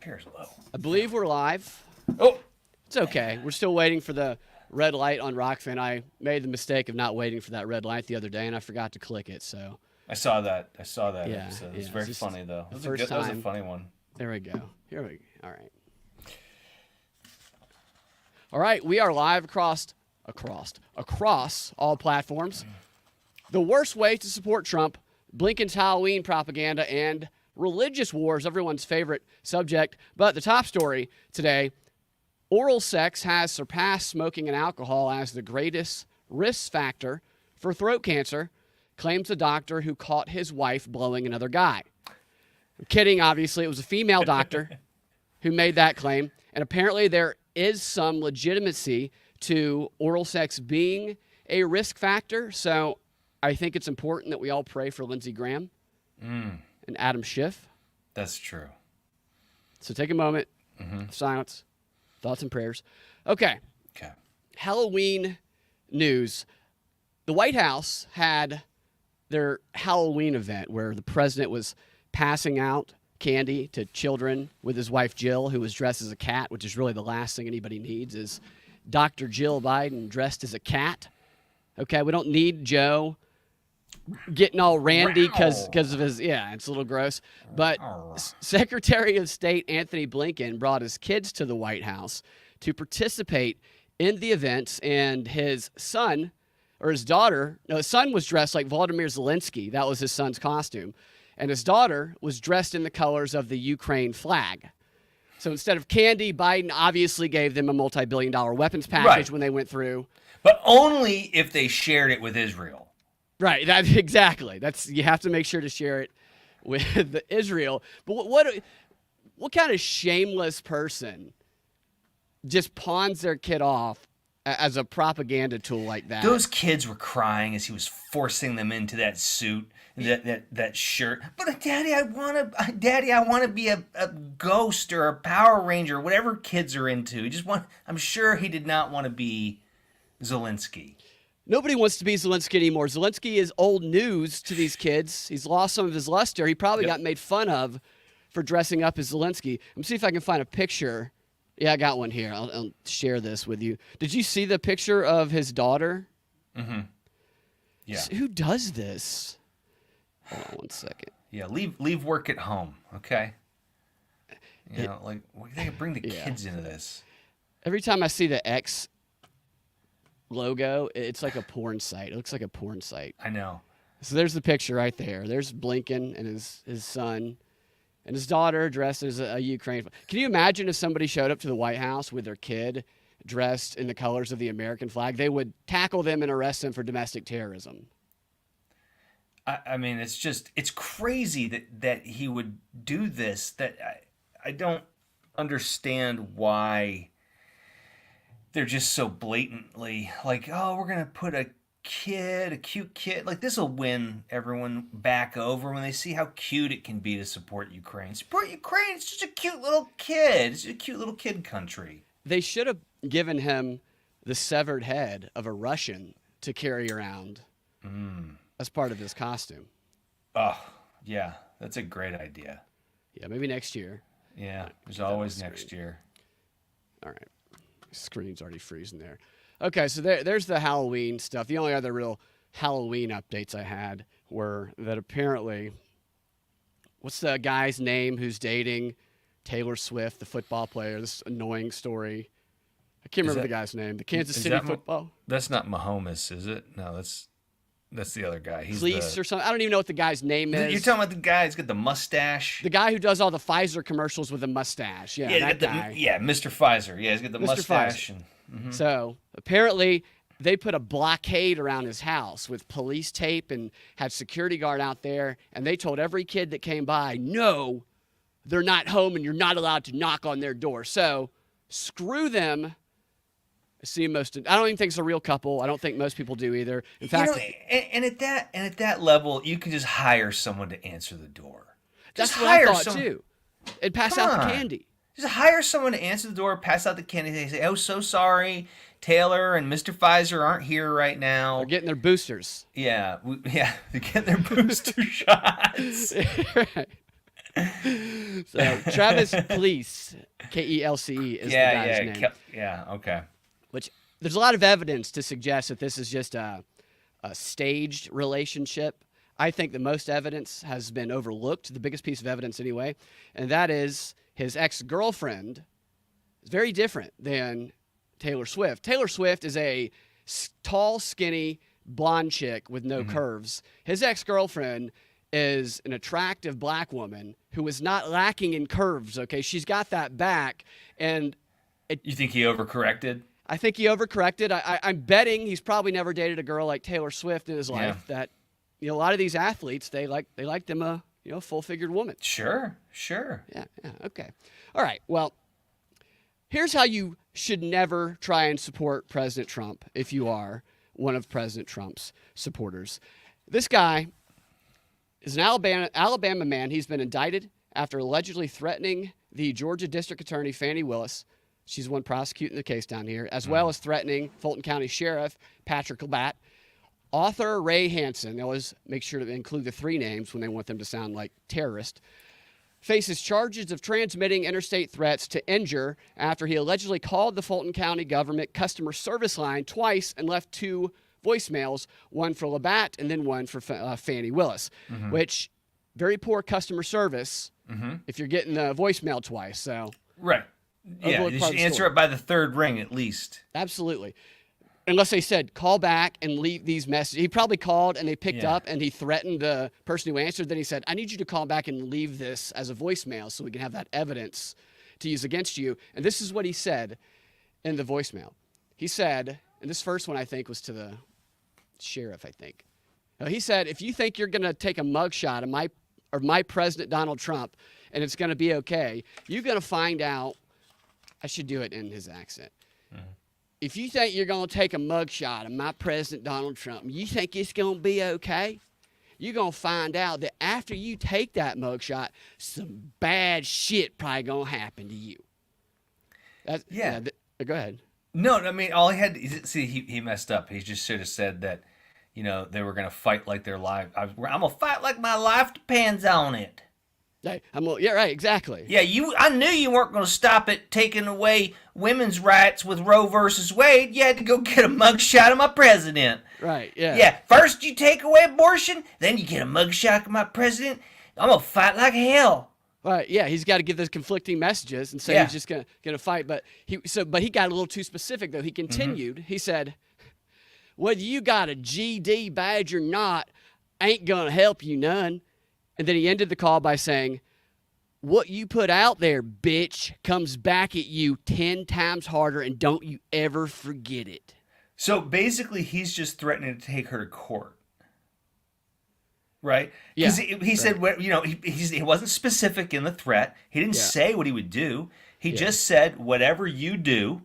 Appears low. I believe we're live. Oh, It's okay. We're still waiting for the red light on Rockfin. I made the mistake of not waiting for that red light the other day, and I forgot to click it. So I saw that. Yeah, episode. It's yeah, very it's just funny though. the That first was a time. funny one. there we go. Here we go. All right. All right. We are live across all platforms. The worst way to support Trump, Blinkin's Halloween propaganda, and religious wars, everyone's favorite subject. But the top story today, oral sex has surpassed smoking and alcohol as the greatest risk factor for throat cancer, claims a doctor who caught his wife blowing another guy. I'm kidding, obviously. It was a female doctor who made that claim. And apparently there is some legitimacy to oral sex being a risk factor. So I think it's important that we all pray for Lindsey Graham and Adam Schiff. That's true. So take a moment, silence, thoughts and prayers. Okay. Halloween news. The White House had their Halloween event where the president was passing out candy to children with his wife Jill, who was dressed as a cat, which is really the last thing anybody needs is Dr. Jill Biden dressed as a cat. Okay, we don't need Joe getting all randy because of his, it's a little gross. But Secretary of State Anthony Blinkin brought his kids to the White House to participate in the events, and his son, or his daughter, no, his son was dressed like Volodymyr Zelensky. That was his son's costume. And his daughter was dressed in the colors of the Ukraine flag. So instead of candy, Biden obviously gave them a multi-billion-dollar weapons package when they went through. But only if they shared it with Israel. Right, exactly. You have to make sure to share it with Israel. But what kind of shameless person just pawns their kid off as a propaganda tool like that? Those kids were crying as he was forcing them into that suit, that shirt. But Daddy, I want to be a ghost or a Power Ranger, whatever kids are into. I'm sure he did not want to be Zelensky. Nobody wants to be Zelensky anymore. Zelensky is old news to these kids. He's lost some of his luster. He probably got made fun of for dressing up as Zelensky. Let me see if I can find a picture. Yeah, I got one here. I'll share this with you. Did you see the picture of his daughter? Mm-hmm. Yeah. Who does this? Hold on one second. Yeah, leave work at home, okay? They can bring the kids into this. Every time I see the X logo, it's like a porn site. It looks like a porn site. I know. So there's the picture right there. There's Blinkin and his son and his daughter dressed as a Ukraine. Can you imagine if somebody showed up to the White House with their kid dressed in the colors of the American flag? They would tackle them and arrest them for domestic terrorism. I mean, it's crazy that he would do this. That I don't understand why they're just so blatantly like, oh, we're going to put a cute kid. Like, this will win everyone back over when they see how cute it can be to support Ukraine. Support Ukraine. It's just a cute little kid. It's a cute little kid country. They should have given him the severed head of a Russian to carry around as part of his costume. Oh, yeah. That's a great idea. Yeah, maybe next year. Yeah, there's always next year. All right. Screen's already freezing there. Okay, so there's the Halloween stuff. The only other real Halloween updates I had were that apparently, what's the guy's name who's dating Taylor Swift, the football player? This annoying story. I can't remember the guy's name. The Kansas City football. That's not Mahomes, is it? No, that's the other guy. He's Cleese or something. I don't even know what the guy's name is. You're talking about the guy who's got the mustache? The guy who does all the Pfizer commercials with a mustache. Yeah, that guy. Mr. Pfizer. Yeah, he's got the mustache. So apparently they put a blockade around his house with police tape and had security guard out there. And they told every kid that came by, no, they're not home and you're not allowed to knock on their door. So screw them. I don't even think it's a real couple. I don't think most people do either. In fact, and at that level, you can just hire someone to answer the door. That's what I thought too. And pass out the candy. Just hire someone to answer the door, pass out the candy. They say, "Oh, so sorry, Taylor and Mr. Pfizer aren't here right now. They're getting their boosters." Yeah, they're getting their booster shots. So Travis Kelce, Kelce is the guy's name. Yeah, okay. Which there's a lot of evidence to suggest that this is just a staged relationship. I think the most evidence has been overlooked, the biggest piece of evidence anyway, and that is his ex-girlfriend is very different than Taylor Swift. Taylor Swift is a tall, skinny, blonde chick with no curves. His ex-girlfriend is an attractive black woman who is not lacking in curves, okay? She's got that back, and... You think he overcorrected? I think he overcorrected. I'm betting he's probably never dated a girl like Taylor Swift in his life. That, a lot of these athletes, they like them a full-figured woman. Sure. Yeah, okay. All right, well, here's how you should never try and support President Trump if you are one of President Trump's supporters. This guy is an Alabama man. He's been indicted after allegedly threatening the Georgia District Attorney, Fani Willis. She's the one prosecuting the case down here, as well as threatening Fulton County Sheriff Patrick Labatt. Author Ray Hansen, they always make sure to include the 3 names when they want them to sound like terrorist, faces charges of transmitting interstate threats to injure after he allegedly called the Fulton County government customer service line twice and left 2 voicemails, one for Labatt and then one for Fani Willis, which very poor customer service if you're getting the voicemail twice. So right. Yeah, you should answer it by the 3rd ring at least. Absolutely. Unless they said, call back and leave these messages. He probably called and they picked up and he threatened the person who answered. Then he said, I need you to call back and leave this as a voicemail so we can have that evidence to use against you. And this is what he said in the voicemail. He said, and this first one I think was to the sheriff, I think. He said, if you think you're going to take a mugshot of my president, Donald Trump, and it's going to be okay, you're going to find out. I should do it in his accent. If you think you're going to take a mugshot of my president, Donald Trump, you think it's going to be okay, you're going to find out that after you take that mugshot, some bad shit probably going to happen to you. Go ahead. No, I mean, all he had to see, he messed up. He just should have said that, they were going to fight like their life. I'm going to fight like my life depends on it. Yeah, right, exactly. Yeah, I knew you weren't going to stop at taking away women's rights with Roe versus Wade. You had to go get a mugshot of my president. Right, yeah. Yeah, first you take away abortion, then you get a mugshot of my president. I'm going to fight like hell. Right, yeah, he's got to give those conflicting messages and say he's just going to fight. But he got a little too specific, though. He continued. He said, whether you got a GD badge or not ain't going to help you none. And then he ended the call by saying, what you put out there, bitch, comes back at you 10 times harder, and don't you ever forget it. So basically, he's just threatening to take her to court. Right? Yeah. Because he said, he wasn't specific in the threat. He didn't say what he would do. He just said, whatever you do,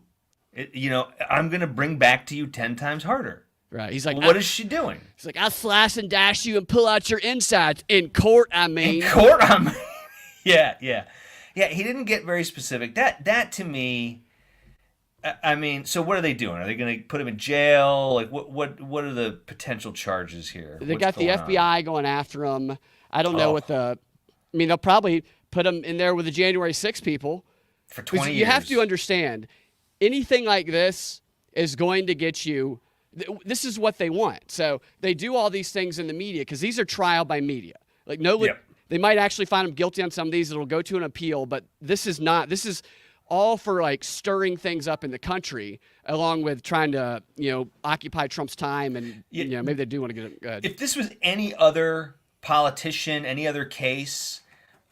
I'm going to bring back to you 10 times harder. Right. He's like, what is she doing? He's like, I'll slice and dash you and pull out your insides. In court, I mean. In court, I mean. Yeah. He didn't get very specific. That to me, I mean, so what are they doing? Are they going to put him in jail? Like, what are the potential charges here? They got the FBI going after him. I don't know what they'll probably put him in there with the January 6 people. For 20 years. You have to understand, anything like this is going to get you. This is what they want. So they do all these things in the media because these are trial by media. Like they might actually find him guilty on some of these. It'll go to an appeal, but this is not. This is all for like stirring things up in the country, along with trying to occupy Trump's time and maybe they do want to get it. If this was any other politician, any other case,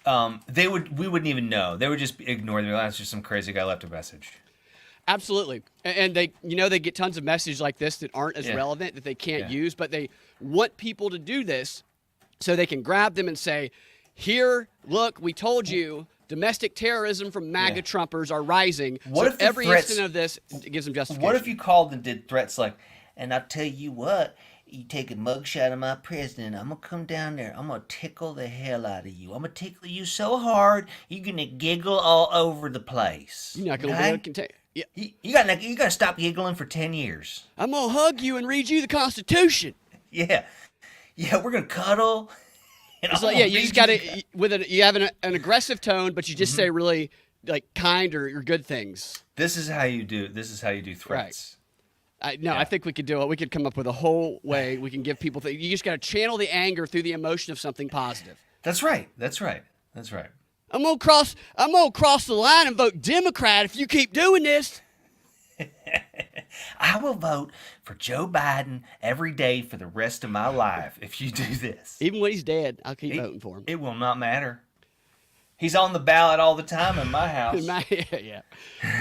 we wouldn't even know. They would just ignore them. That's just some crazy guy left a message. Absolutely. And they get tons of messages like this that aren't as relevant, that they can't use, but they want people to do this so they can grab them and say, here, look, we told you domestic terrorism from MAGA Trumpers are rising. What if every instant of this gives them justification? What if you called and did threats like, and I'll tell you what, you take a mugshot of my president, I'm going to come down there, I'm going to tickle the hell out of you. I'm going to tickle you so hard, you're going to giggle all over the place. You're not going to be able to contain. Yeah. You got to stop giggling for 10 years. I'm going to hug you and read you the Constitution. Yeah. Yeah, we're going to cuddle. It's like, yeah, you just got to you have an aggressive tone, but you just say really like kind or good things. This is how you do threats. Right. I think we could do it. We could come up with a whole way we can give people things. You just got to channel the anger through the emotion of something positive. That's right. I'm gonna cross the line and vote Democrat if you keep doing this. I will vote for Joe Biden every day for the rest of my life if you do this. Even when he's dead, I'll keep voting for him. It will not matter. He's on the ballot all the time in my house. Yeah.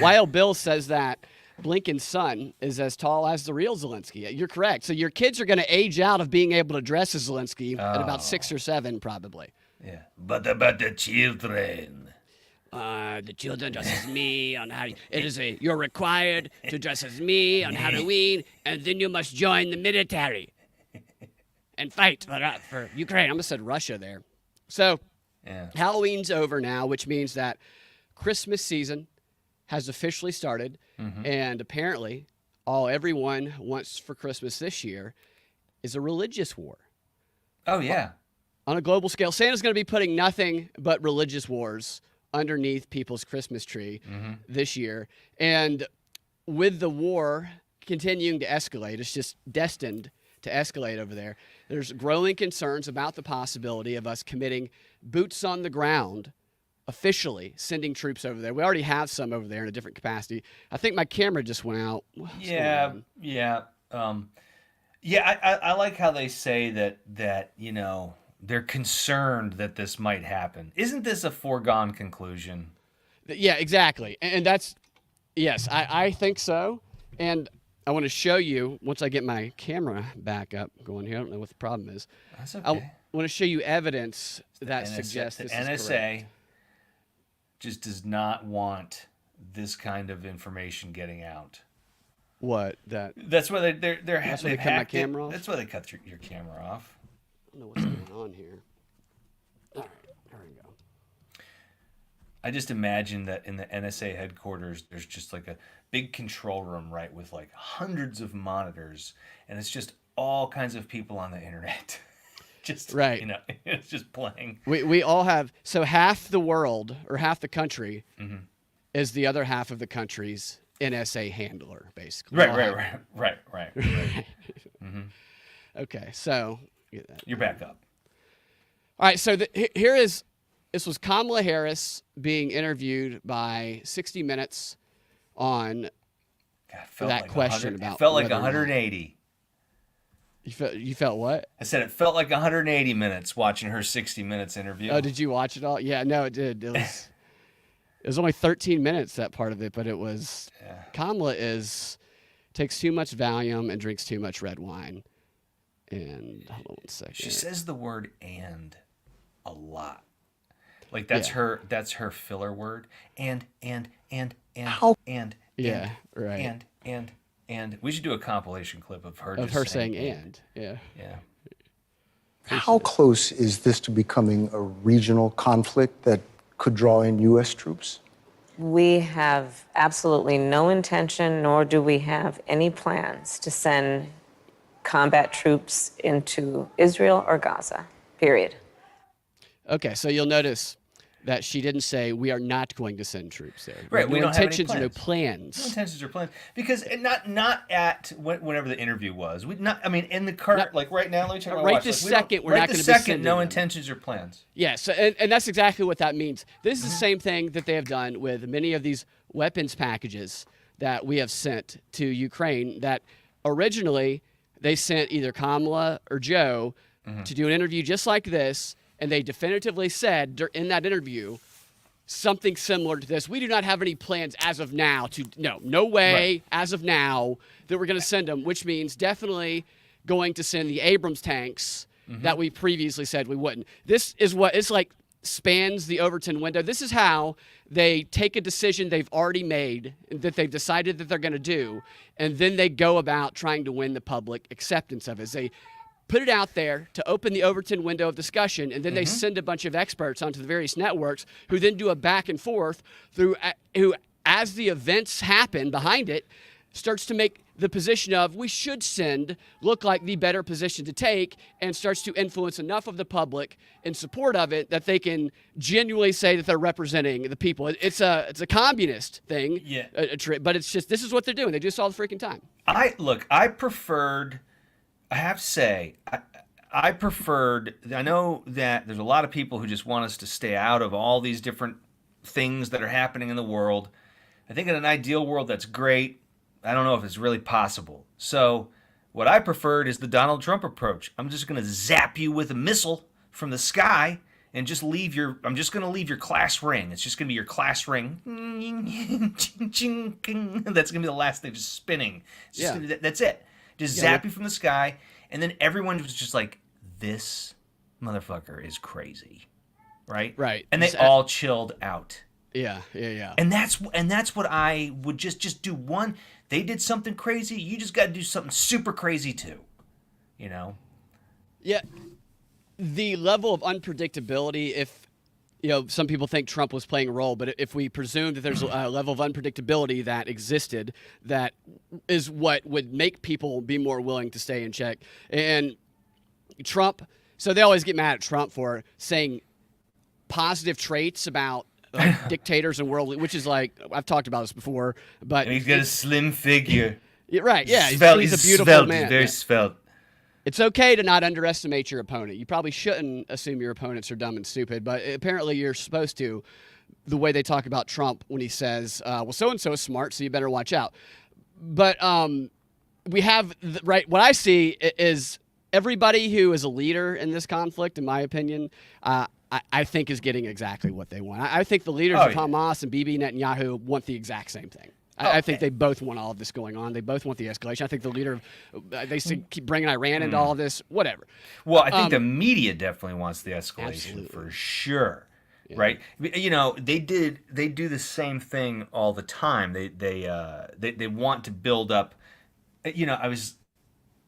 Wild Bill says that Blinkin's son is as tall as the real Zelensky. You're correct. So your kids are going to age out of being able to dress as Zelensky at about 6 or 7, probably. Yeah. But about the children. The children dress as me on how you're required to dress as me on Halloween, and then you must join the military and fight for Ukraine. I almost said Russia there. So Halloween's over now, which means that Christmas season has officially started, and apparently all everyone wants for Christmas this year is a religious war. Oh, yeah. On a global scale, Santa's going to be putting nothing but religious wars underneath people's Christmas tree this year. And with the war continuing to escalate, it's just destined to escalate over there. There's growing concerns about the possibility of us committing boots on the ground, officially sending troops over there. We already have some over there in a different capacity. I think my camera just went out. Yeah. I like how they say that they're concerned that this might happen. Isn't this a foregone conclusion? Yeah, exactly. And that's, yes, I think so. And I want to show you, once I get my camera back up going here, I don't know what the problem is. That's okay. I want to show you evidence that suggests this NSA is correct. just does not want this kind of information getting out. What? That's why they're that's why they cut my camera off? That's why they cut your camera off. I don't know what's going on here. All right, there we go. I just imagine that in the NSA headquarters, there's just like a big control room, right, with like hundreds of monitors, and it's just all kinds of people on the internet. Just right. It's just playing. We all have, so half the world or half the country is the other half of the country's NSA handler, basically. Right. Okay, so you're back up. All right, so this was Kamala Harris being interviewed by 60 Minutes on that question about. It felt like 180. You felt what? I said it felt like 180 minutes watching her 60 Minutes interview. Oh, did you watch it all? Yeah, no, it did. It was only 13 minutes, that part of it, but it was. Yeah. Kamala takes too much Valium and drinks too much red wine. And hold on one second. She says the word "and" a lot. Like that's her filler word. And. How? And. Yeah, right. And we should do a compilation clip of her saying and. Yeah. How close is this to becoming a regional conflict that could draw in U.S. troops? We have absolutely no intention, nor do we have any plans to send combat troops into Israel or Gaza, period. Okay, so you'll notice that she didn't say we are not going to send troops there. Right, we don't have any plans. No plans. No intentions or plans. Because not at whenever the interview was. In the current, like right now, let me check my watch. Right this second, we're not going to be sending no them. intentions or plans. Yes, and that's exactly what that means. This is the same thing that they have done with many of these weapons packages that we have sent to Ukraine that originally they sent either Kamala or Joe to do an interview just like this, and they definitively said in that interview something similar to this. We do not have any plans as of now no way as of now that we're going to send them, which means definitely going to send the Abrams tanks that we previously said we wouldn't. This is what it's like spans the Overton window. This is how they take a decision they've already made that they've decided that they're going to do, and then they go about trying to win the public acceptance of it. They put it out there to open the Overton window of discussion, and then they send a bunch of experts onto the various networks who then do a back and forth who, as the events happen behind it, starts to make the position of we should send look like the better position to take, and starts to influence enough of the public in support of it that they can genuinely say that they're representing the people. It's a communist thing, Yeah. But it's just, this is what they're doing. They do this all the freaking time. I have to say, I preferred, I know that there's a lot of people who just want us to stay out of all these different things that are happening in the world. I think in an ideal world, that's great. I don't know if it's really possible. So what I preferred is the Donald Trump approach. I'm just going to zap you with a missile from the sky and just leave I'm just going to leave your class ring. It's just going to be your class ring. That's going to be the last thing, just spinning. It's just gonna, that's it. Just zap you from the sky. And then everyone was just like, this motherfucker is crazy. Right? Right. And they all chilled out. Yeah. And that's what I would just do. One, they did something crazy, you just got to do something super crazy too. You know? Yeah. The level of unpredictability, if some people think Trump was playing a role, but if we presume that there's a level of unpredictability that existed, that is what would make people be more willing to stay in check. And Trump, so they always get mad at Trump for saying positive traits about dictators and world, which is like, I've talked about this before, but and he's got a slim figure. Right? Yeah, he's a beautiful svelte, man. He's very svelte. It's okay to not underestimate your opponent. You probably shouldn't assume your opponents are dumb and stupid, but apparently you're supposed to. The way they talk about Trump when he says, "Well, so and so is smart, so you better watch out." But we have what I see is everybody who is a leader in this conflict, in my opinion. I think is getting exactly what they want. I think the leaders of Hamas and Bibi Netanyahu want the exact same thing. I think they both want all of this going on. They both want the escalation. I think the leader, they keep bringing Iran into all of this, whatever. Well, I think the media definitely wants the escalation Absolutely. for sure. Yeah. Right? They do the same thing all the time. They want to build up. I was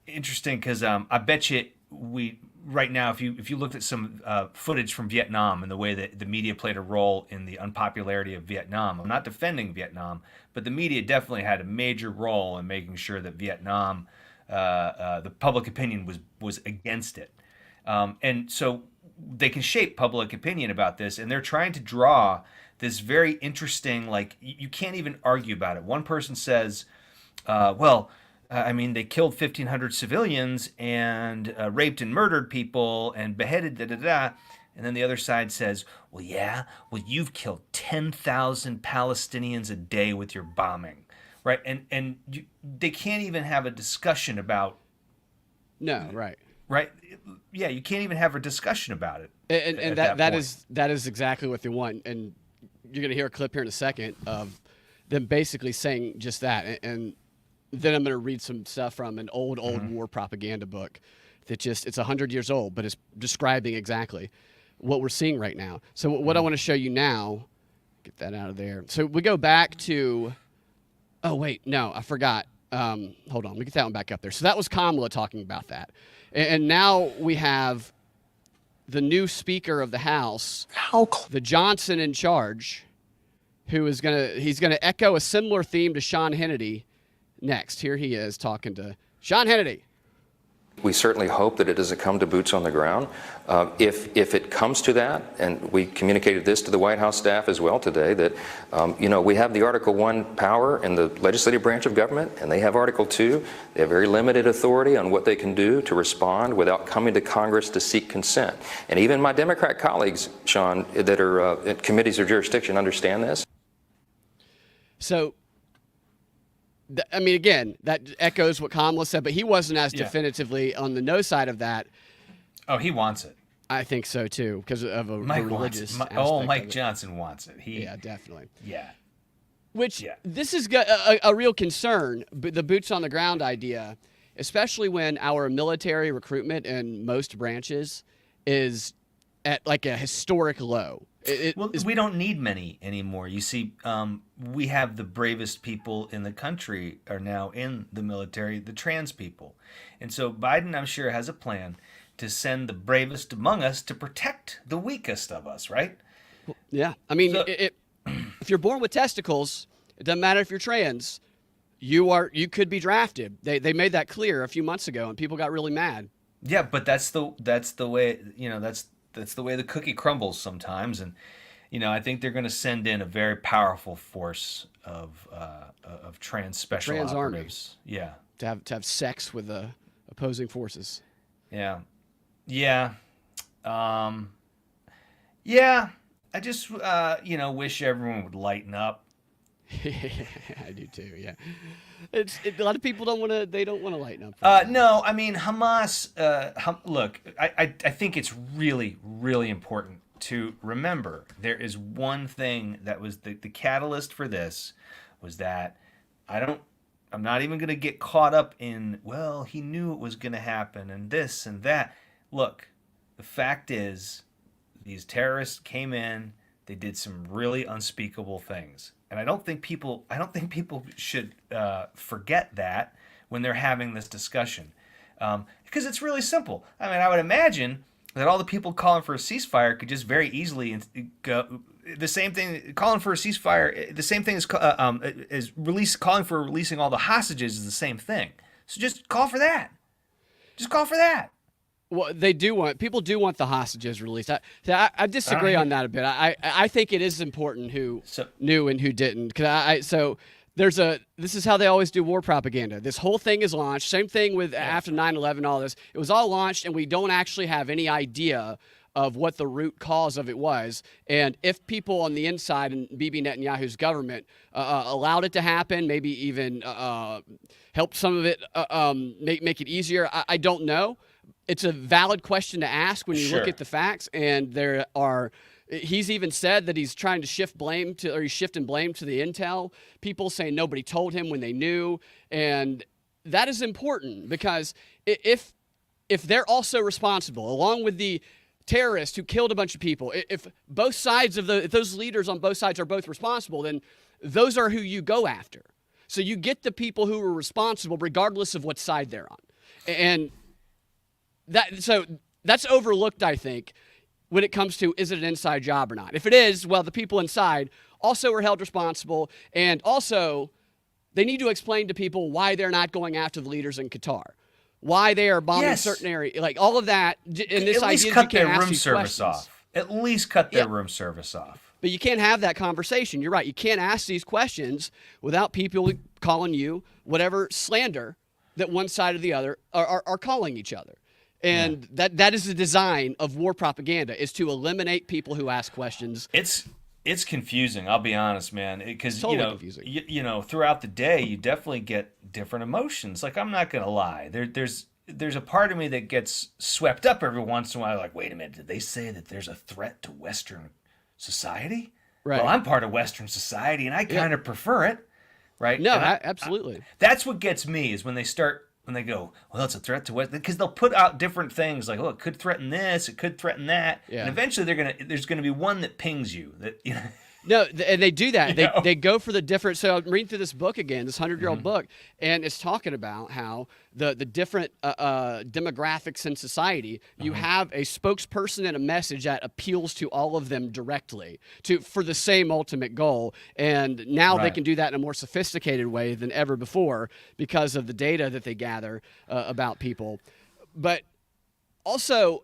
interesting because I bet you right now, if you looked at some footage from Vietnam and the way that the media played a role in the unpopularity of Vietnam, I'm not defending Vietnam, but the media definitely had a major role in making sure that Vietnam, the public opinion was against it, and so they can shape public opinion about this, and they're trying to draw this very interesting, like you can't even argue about it. One person says, they killed 1,500 civilians and raped and murdered people and beheaded, da-da-da. And then the other side says, you've killed 10,000 Palestinians a day with your bombing, right? And they can't even have a discussion about... No, right. Right? Yeah, you can't even have a discussion about it. And that is exactly what they want. And you're going to hear a clip here in a second of them basically saying just that. And then I'm going to read some stuff from an old war propaganda book that it's 100 years old, but it's describing exactly what we're seeing right now. So what I want to show you now, get that out of there. So we go back to, oh wait, no, I forgot. Hold on, let me get that one back up there. So that was Kamala talking about that. And now we have the new Speaker of the House, the Johnson in charge, who is he's gonna echo a similar theme to Sean Hannity. Next, here he is talking to Sean Hannity. We certainly hope that it doesn't come to boots on the ground. If it comes to that, and we communicated this to the White House staff as well today, that we have the Article 1 power in the legislative branch of government, and they have Article 2. They have very limited authority on what they can do to respond without coming to Congress to seek consent. And even my Democrat colleagues, Sean, that are at committees of jurisdiction understand this. So, again, that echoes what Kamala said, but he wasn't as definitively on the no side of that. Oh, he wants it. I think so, too, because of a religious aspect. Mike Johnson wants it. Yeah, definitely. Yeah. This is a real concern, the boots on the ground idea, especially when our military recruitment in most branches is at like a historic low. We don't need many anymore. You see, we have the bravest people in the country are now in the military, the trans people. And so Biden, I'm sure, has a plan to send the bravest among us to protect the weakest of us, right? Yeah. If you're born with testicles, it doesn't matter if you're trans, you could be drafted. They made that clear a few months ago, and people got really mad. Yeah, but that's the way, that's the way the cookie crumbles sometimes. And I think they're going to send in a very powerful force of trans special trans operatives. Army. Yeah, To have sex with the opposing forces. yeah, yeah, yeah. I just wish everyone would lighten up. I do too. Yeah, a lot of people don't want to. They don't want to lighten up. No, I mean Hamas. Look, I think it's really, really important to remember there is one thing that was the catalyst for this was that I'm not even going to get caught up in, well, he knew it was going to happen and this and that. Look, the fact is these terrorists came in, they did some really unspeakable things. And I don't think people should forget that when they're having this discussion. Because it's really simple. I mean, I would imagine that all the people calling for a ceasefire could just very easily go the same thing. Calling for a ceasefire, the same thing as calling for releasing all the hostages is the same thing. So just call for that. Just call for that. Well, people do want the hostages released. I disagree on that a bit. I think it is important who knew and who didn't. This is how they always do war propaganda. This whole thing is launched. Same thing with after 9/11, all this. It was all launched, and we don't actually have any idea of what the root cause of it was. And if people on the inside in Bibi Netanyahu's government allowed it to happen, maybe even helped some of it make it easier, I don't know. It's a valid question to ask when you look at the facts, and he's even said that he's trying to he's shifting blame to the intel people, saying nobody told him when they knew. And that is important because if they're also responsible, along with the terrorists who killed a bunch of people, if both sides if those leaders on both sides are both responsible, then those are who you go after. So you get the people who are responsible regardless of what side they're on. And that's overlooked, I think, when it comes to, is it an inside job or not? If it is, well, the people inside also are held responsible, and also they need to explain to people why they're not going after the leaders in Qatar, why they are bombing certain areas, like all of that. And this at least cut their room service off. At least cut their room service off. But you can't have that conversation. You're right. You can't ask these questions without people calling you whatever slander that one side or the other are calling each other. And that is the design of war propaganda, is to eliminate people who ask questions. It's confusing, I'll be honest, man, because confusing. Throughout the day you definitely get different emotions. Like, I'm not gonna lie, there's a part of me that gets swept up every once in a while, like, wait a minute, did they say that there's a threat to Western society? Right. Well, I'm part of Western society and I kind of prefer it, right? No, absolutely. That's what gets me, is when they go, well, it's a threat to West, because they'll put out different things like, oh, it could threaten this, it could threaten that, and eventually there's gonna be one that pings you that No, and they do that. They go for the different. So I'm reading through this book again, this 100-year-old book, and it's talking about how the different demographics in society. You have a spokesperson and a message that appeals to all of them directly for the same ultimate goal. And now they can do that in a more sophisticated way than ever before because of the data that they gather about people. But also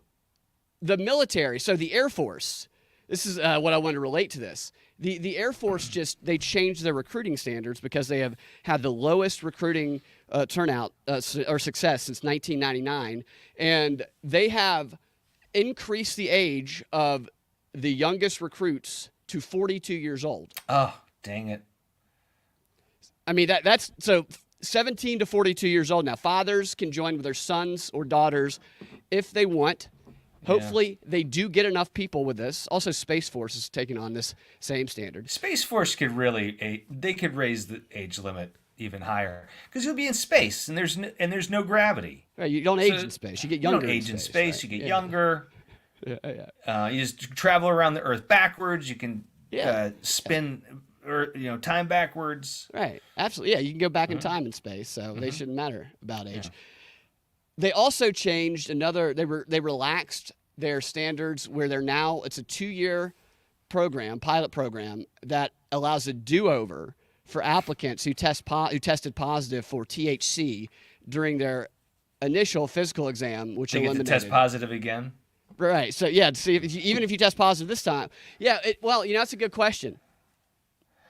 the military. So the Air Force. This is what I want to relate to this. The Air Force they changed their recruiting standards because they have had the lowest recruiting turnout or success since 1999, and they have increased the age of the youngest recruits to 42 years old. Oh, dang it! I mean that's so 17 to 42 years old now. Fathers can join with their sons or daughters if they want. Hopefully they do get enough people with this. Also, Space Force is taking on this same standard. Space Force could they could raise the age limit even higher, because you'll be in space and there's no gravity. Right, you don't age in space. You get younger. You don't age in space. Right? You get younger. You just travel around the Earth backwards. You can spin time backwards. Right. Absolutely. Yeah, you can go back in time in space, so they shouldn't matter about age. Yeah. They also changed they relaxed their standards where it's a 2-year program, pilot program, that allows a do-over for applicants who tested positive for THC during their initial physical exam, which They get to eliminated. test positive again? Right. So yeah, see, even if you test positive this time, yeah. Well, that's a good question.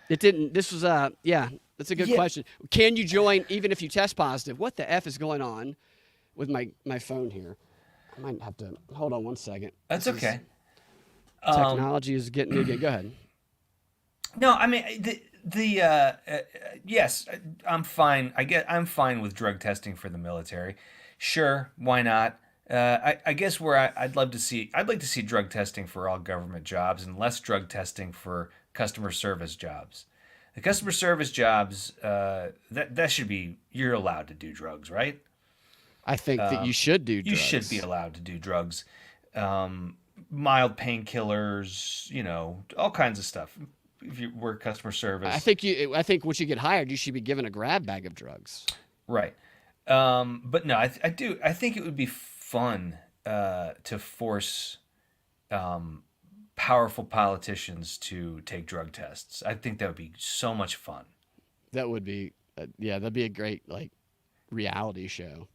It didn't. This was yeah. That's a good question. Can you join even if you test positive? What the F is going on with my phone here? I might have to hold on one second. That's okay. Technology is getting me again. Go ahead. No, I mean yes, I'm fine. I'm fine with drug testing for the military. Sure, why not? I guess where I'd like to see drug testing for all government jobs and less drug testing for customer service jobs. The customer service jobs, that should be, you're allowed to do drugs, right? I think that you should do drugs. You should be allowed to do drugs. Mild painkillers, all kinds of stuff. If you work customer service. I think once you get hired, you should be given a grab bag of drugs. Right. But no, I think it would be fun to force powerful politicians to take drug tests. I think that would be so much fun. That would be, that'd be a great reality show.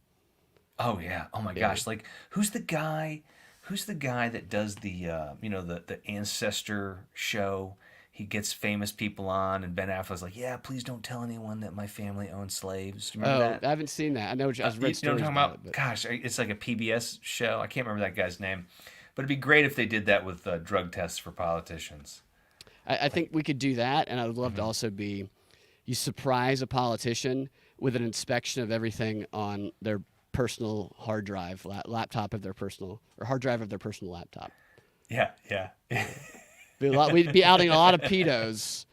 Oh yeah. Oh my gosh. Like who's the guy that does the the ancestor show? He gets famous people on, and Ben Affleck's like, "Yeah, please don't tell anyone that my family owned slaves." Do you remember that? I haven't seen that. I know. I was read you know what stories I'm talking about. it, Gosh, it's like a PBS show. I can't remember that guy's name, but it'd be great if they did that with drug tests for politicians. I think we could do that, and I would love to also you surprise a politician with an inspection of everything on their personal hard drive, laptop of their personal, or hard drive of their personal laptop. Yeah, yeah. We'd be outing a lot of pedos.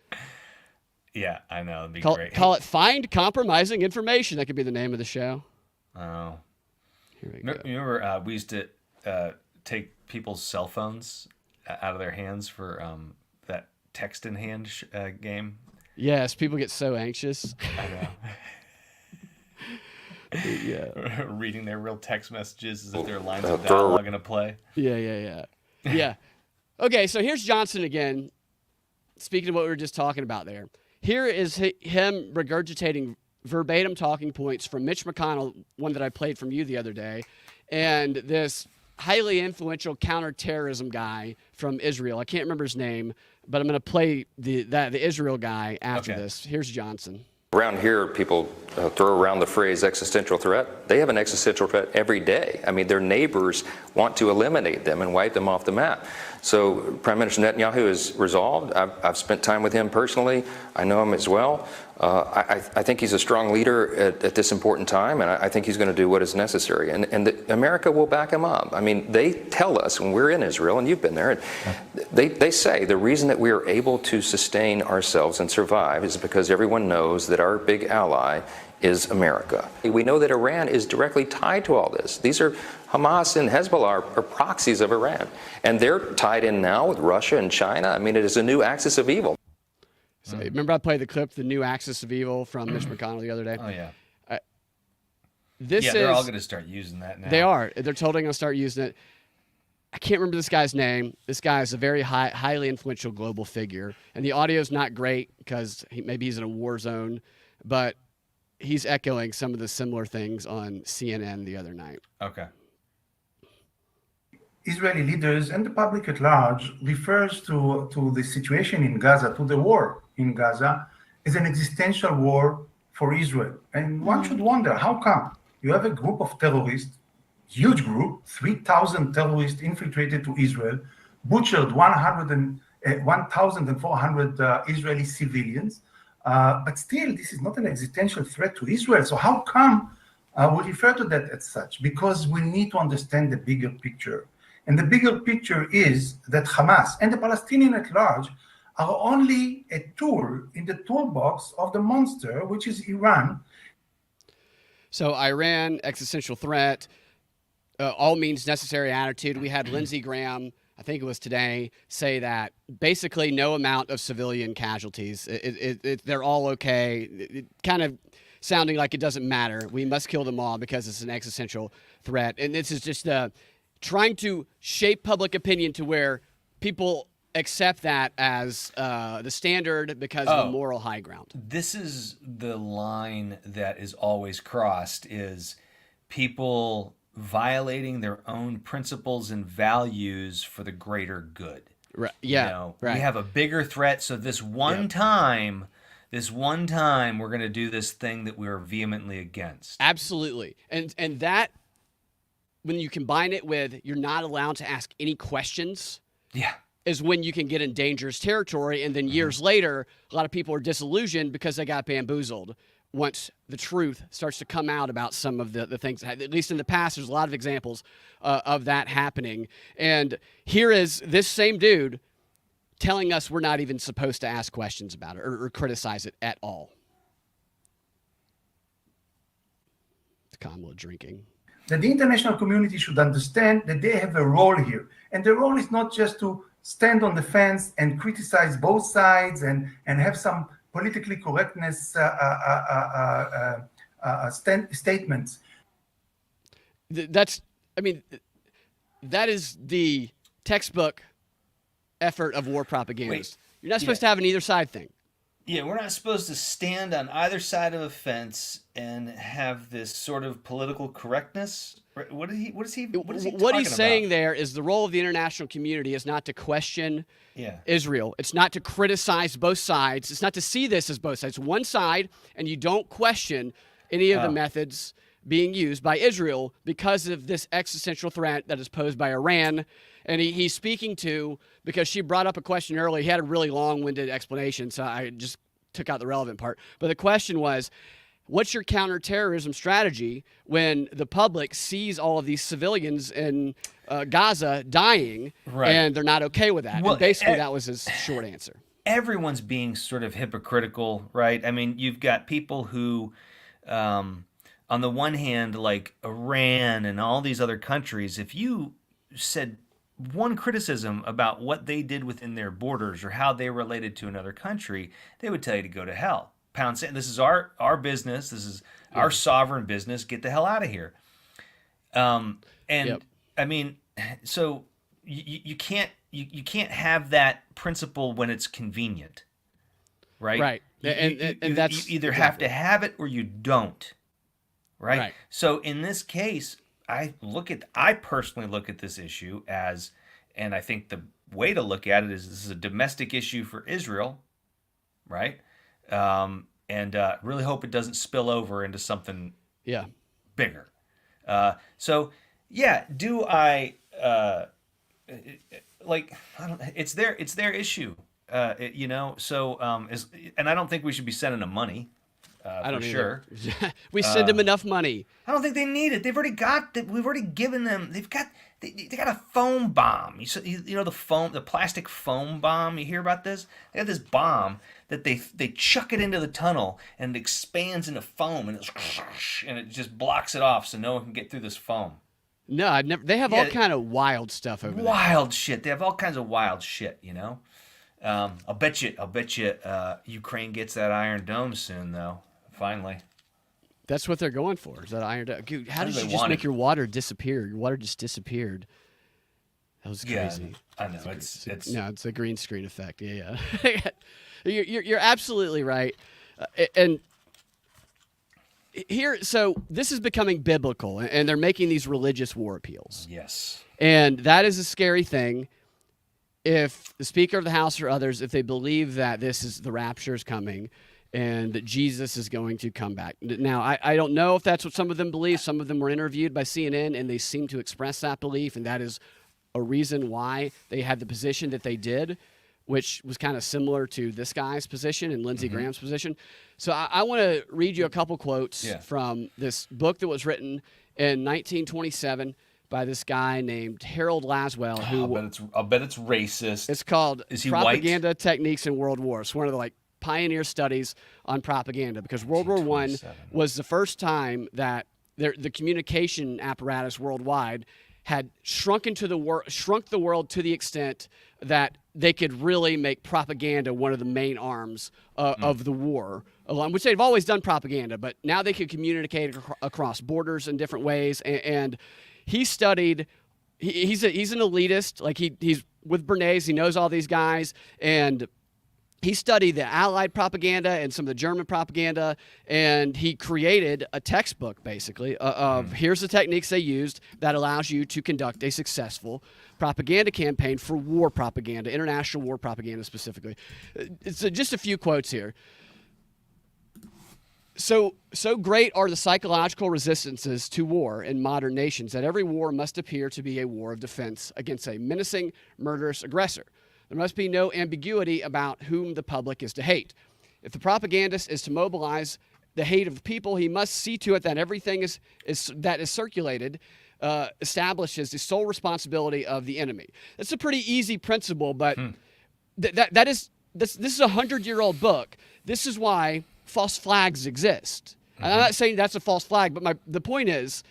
Yeah, I know. It'd be great. Call it Find Compromising Information. That could be the name of the show. Oh. Here we go. Remember we used to take people's cell phones out of their hands for that text in hand game? Yes, people get so anxious. I know. Yeah. Reading their real text messages as if they're lines of dialogue in a play. Yeah. Okay, so here's Johnson again. Speaking of what we were just talking about there. Here is him regurgitating verbatim talking points from Mitch McConnell, one that I played from you the other day, and this highly influential counterterrorism guy from Israel. I can't remember his name, but I'm going to play the Israel guy after this. Here's Johnson. Around here, people throw around the phrase existential threat. They have an existential threat every day. I mean, their neighbors want to eliminate them and wipe them off the map. So Prime Minister Netanyahu is resolved. I've spent time with him personally. I know him as well. I think he's a strong leader at this important time, and I think he's going to do what is necessary. And America will back him up. I mean, they tell us when we're in Israel, and you've been there, they say the reason that we are able to sustain ourselves and survive is because everyone knows that our big ally is America. We know that Iran is directly tied to all this. These are Hamas and Hezbollah are proxies of Iran, and they're tied in now with Russia and China. I mean, it is a new axis of evil. So remember I played the clip, the new axis of evil from Mitch McConnell the other day? Oh, yeah. They're all going to start using that now. They are. They're totally going to start using it. I can't remember this guy's name. This guy is a very highly influential global figure, and the audio's not great because maybe he's in a war zone, but he's echoing some of the similar things on CNN the other night. Okay. Israeli leaders and the public at large refers to the situation in Gaza, to the war in Gaza, as an existential war for Israel. And one should wonder, how come you have a group of terrorists, huge group, 3,000 terrorists infiltrated to Israel, butchered 1,400 Israeli civilians, but still this is not an existential threat to Israel. So how come we refer to that as such? Because we need to understand the bigger picture. And the bigger picture is that Hamas and the Palestinians at large are only a tool in the toolbox of the monster, which is Iran. So Iran, existential threat, all means necessary attitude. We had Lindsey Graham, I think it was today, say that basically no amount of civilian casualties. They're all okay. It kind of sounding like it doesn't matter. We must kill them all because it's an existential threat. And this is just trying to shape public opinion to where people accept that as the standard because of the moral high ground. This is the line that is always crossed, is people violating their own principles and values for the greater good. Right. Yeah. You know, right. we have a bigger threat, so this one time we're going to do this thing that we're vehemently against. Absolutely. And that, when you combine it with you're not allowed to ask any questions, is when you can get in dangerous territory. And then years later, a lot of people are disillusioned because they got bamboozled once the truth starts to come out about some of the things. At least in the past, there's a lot of examples of that happening. And here is this same dude telling us we're not even supposed to ask questions about it or criticize it at all. Kamala drinking. That the international community should understand that they have a role here. And the role is not just to stand on the fence and criticize both sides and have some politically correctness statements. That is the textbook effort of war propaganda. You're not supposed to have an either side thing. Yeah, we're not supposed to stand on either side of a fence and have this sort of political correctness. What is he What he's saying there is the role of the international community is not to question Israel. It's not to criticize both sides. It's not to see this as both sides. One side, and you don't question any of the methods being used by Israel because of this existential threat that is posed by Iran. And he's speaking to, because she brought up a question earlier, he had a really long-winded explanation, so I just took out the relevant part. But the question was, what's your counterterrorism strategy when the public sees all of these civilians in Gaza dying, and they're not okay with that? Well, and basically, that was his short answer. Everyone's being sort of hypocritical, right? I mean, you've got people who, on the one hand, like Iran and all these other countries, if you said one criticism about what they did within their borders or how they related to another country, they would tell you to go to hell. Pound sand. This is our business. This is our sovereign business. Get the hell out of here. I mean, so you can't have that principle when it's convenient, right? Right. And that's you either have to have it or you don't, right? So in this case, I personally look at this issue as, and I think the way to look at it is this is a domestic issue for Israel, right? And really hope it doesn't spill over into something bigger. So yeah, do I like? I don't. It's their issue, you know. So and I don't think we should be sending them money. I don't for either. sure. We send them enough money. I don't think they need it. They've already got that. We've already given them. They got a foam bomb. You know the plastic foam bomb. You hear about this? They have this bomb that they chuck it into the tunnel and it expands into foam and it just blocks it off so no one can get through this foam. No, I've never. They have all kind of wild stuff over there. Wild shit. They have all kinds of wild shit. You know. I'll bet you. Ukraine gets that Iron Dome soon, though. Finally. That's what they're going for. Is that Iron Dome? Dude, how did you just make your water disappear? Your water just disappeared. That was crazy. Yeah, I know. It's a green screen effect. Yeah. You're absolutely right. And here, so this is becoming biblical, and they're making these religious war appeals. Yes. And that is a scary thing. If the Speaker of the House or others, if they believe that the rapture is coming and that Jesus is going to come back. Now, I don't know if that's what some of them believe. Some of them were interviewed by CNN, and they seem to express that belief, and that is a reason why they had the position that they did, which was kind of similar to this guy's position and Lindsey Graham's position. So I want to read you a couple quotes from this book that was written in 1927 by this guy named Harold Laswell. I'll bet it's racist. It's called Is he Propaganda white? Techniques in World War. It's one of the pioneer studies on propaganda, because World War I was the first time that the communication apparatus worldwide had shrunk the world to the extent that they could really make propaganda one of the main arms of the war, which they've always done propaganda, but now they could communicate across borders in different ways. And he studied. He's an elitist. with Bernays. He knows all these guys, and he studied the Allied propaganda and some of the German propaganda, and he created a textbook, basically, of here's the techniques they used that allows you to conduct a successful propaganda campaign for war propaganda, international war propaganda specifically. It's just a few quotes here. So great are the psychological resistances to war in modern nations that every war must appear to be a war of defense against a menacing, murderous aggressor. There must be no ambiguity about whom the public is to hate. If the propagandist is to mobilize the hate of the people, he must see to it that everything that is circulated establishes the sole responsibility of the enemy. That's a pretty easy principle, but this is a 100-year-old book. This is why false flags exist. And I'm not saying that's a false flag, but the point is,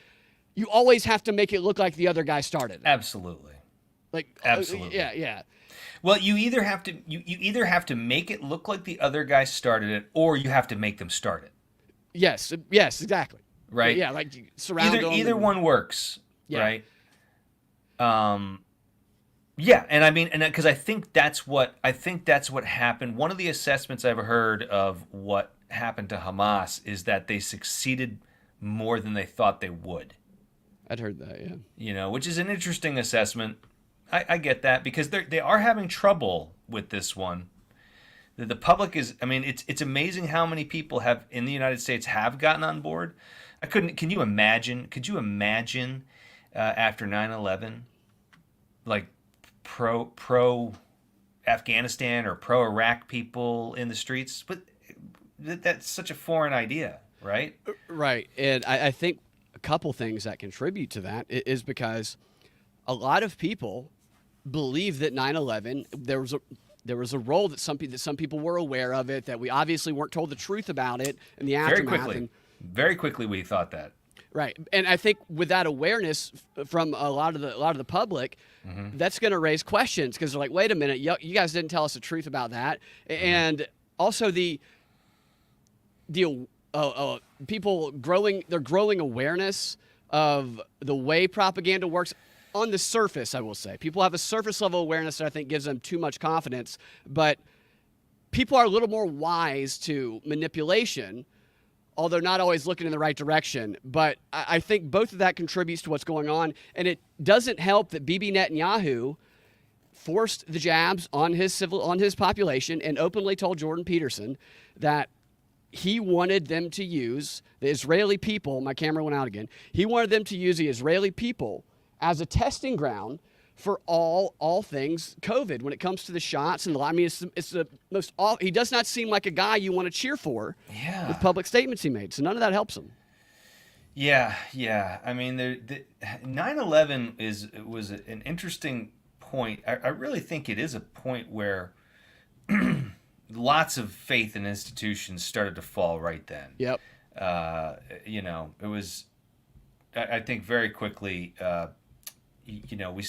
you always have to make it look like the other guy started it. Absolutely. Absolutely. Yeah. Well, you either have to make it look like the other guy started it, or you have to make them start it. Yes, exactly. Right. Yeah, like surround them. Either one works. Yeah. Right. Yeah, and I mean, and because I think that's what happened. One of the assessments I've heard of what happened to Hamas is that they succeeded more than they thought they would. I'd heard that, yeah. You know, which is an interesting assessment. I get that because they are having trouble with this one. The public is, I mean, it's amazing how many people have in the United States have gotten on board. Can you imagine after 9/11, like pro Afghanistan or pro Iraq people in the streets? But that's such a foreign idea, right? Right. And I think a couple things that contribute to that is because a lot of people believe that 9/11 there was a role that some people were aware of it, that we obviously weren't told the truth about it in the aftermath. Very quickly we thought that. Right. And I think with that awareness from a lot of the public, that's going to raise questions because they're like, wait a minute, you guys didn't tell us the truth about that. And also people growing awareness of the way propaganda works. On the surface, I will say. People have a surface level awareness that I think gives them too much confidence, but people are a little more wise to manipulation, although not always looking in the right direction. But I think both of that contributes to what's going on, and it doesn't help that Bibi Netanyahu forced the jabs on his population and openly told Jordan Peterson that he wanted them to use the Israeli people. My camera went out again. He wanted them to use the Israeli people as a testing ground for all things COVID when it comes to the shots and I mean, it's the most awful. He does not seem like a guy you want to cheer for. Yeah. With public statements he made, so none of that helps him. Yeah. I mean, 9/11 was an interesting point. I really think it is a point where lots of faith in institutions started to fall right then. Yep. It was. I think very quickly.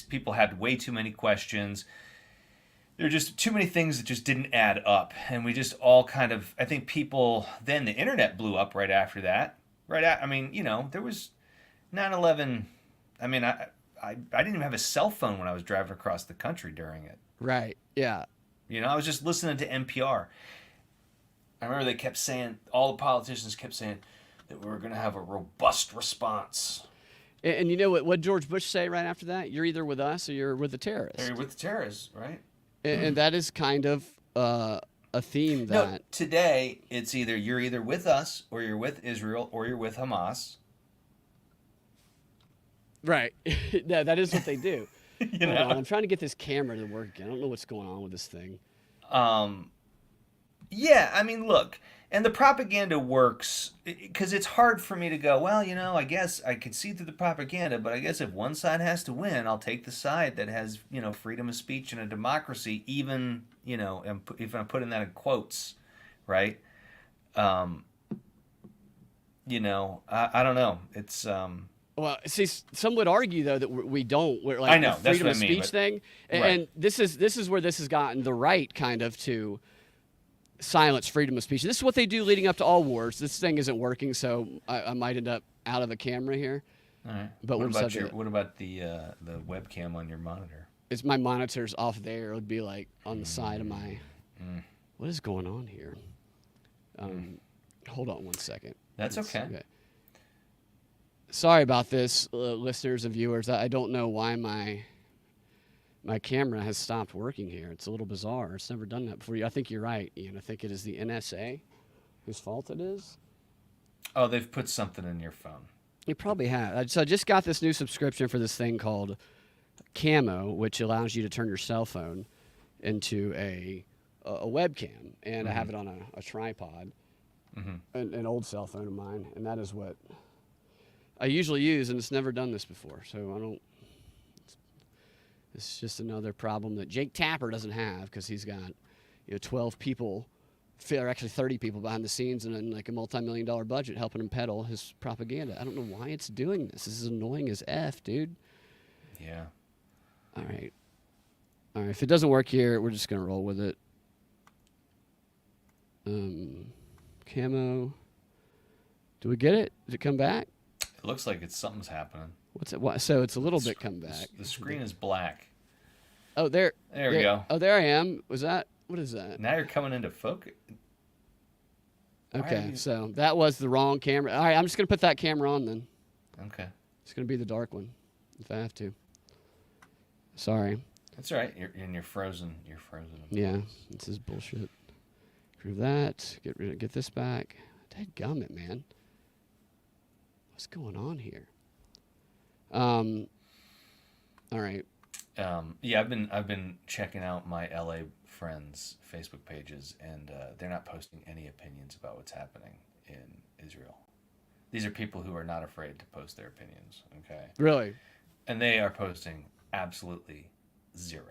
People had way too many questions. There were just too many things that just didn't add up. And we just all kind of, I think people, then the internet blew up right after that. There was 9/11. I mean, I didn't even have a cell phone when I was driving across the country during it. Right, yeah. I was just listening to NPR. I remember they kept saying, all the politicians kept saying that we were going to have a robust response. And you know what George Bush say right after that? You're either with us or you're with the terrorists. Or you're with the terrorists, right? And that is kind of a theme that... No, today, it's you're either with us or you're with Israel or you're with Hamas. Right. That is what they do. Hold on, I'm trying to get this camera to work again. I don't know what's going on with this thing. Yeah, I mean, look... And the propaganda works because it's hard for me to go, well, I guess I could see through the propaganda, but I guess if one side has to win, I'll take the side that has, freedom of speech and a democracy, even, if I'm putting that in quotes, right? I don't know. It's... Well, see, some would argue, though, that we don't. We're like I know, the freedom that's what of I mean, speech thing. right. And this is where this has gotten the right kind of to... silence freedom of speech. This is what they do leading up to all wars. This thing isn't working, so I might end up out of the camera here. All right. But what about the webcam on your monitor? it's my monitor's off there. It would be like on the side of my. What is going on here? Hold on one second. That's okay. Sorry about this, listeners and viewers. I don't know why my camera has stopped working here. It's a little bizarre. It's never done that before. I think you're right, Ian. I think it is the NSA whose fault it is. Oh, they've put something in your phone. You probably have. So I just got this new subscription for this thing called Camo, which allows you to turn your cell phone into a webcam, and I have it on a tripod, an old cell phone of mine, and that is what I usually use, and it's never done this before, so I don't. It's just another problem that Jake Tapper doesn't have because he's got 12 people, or actually 30 people behind the scenes, and then like a multi-million-dollar budget helping him peddle his propaganda. I don't know why it's doing this. This is annoying as F, dude. Yeah. All right. If it doesn't work here, we're just gonna roll with it. Camo. Do we get it? Did it come back? It looks like something's happening. What's it? What? So it's a little bit come back. The screen is black. Oh, there. There we go. Oh, there I am. Was that? What is that? Now you're coming into focus. Okay, so that was the wrong camera. All right, I'm just gonna put that camera on then. Okay. It's gonna be the dark one, if I have to. Sorry. That's all right. You're frozen. You're frozen. Yeah, this is bullshit. Prove that. Get this back. Dadgummit, man. What's going on here? All right. Yeah, I've been checking out my LA friends' Facebook pages, and they're not posting any opinions about what's happening in Israel. These are people who are not afraid to post their opinions. Okay. Really? And they are posting absolutely zero.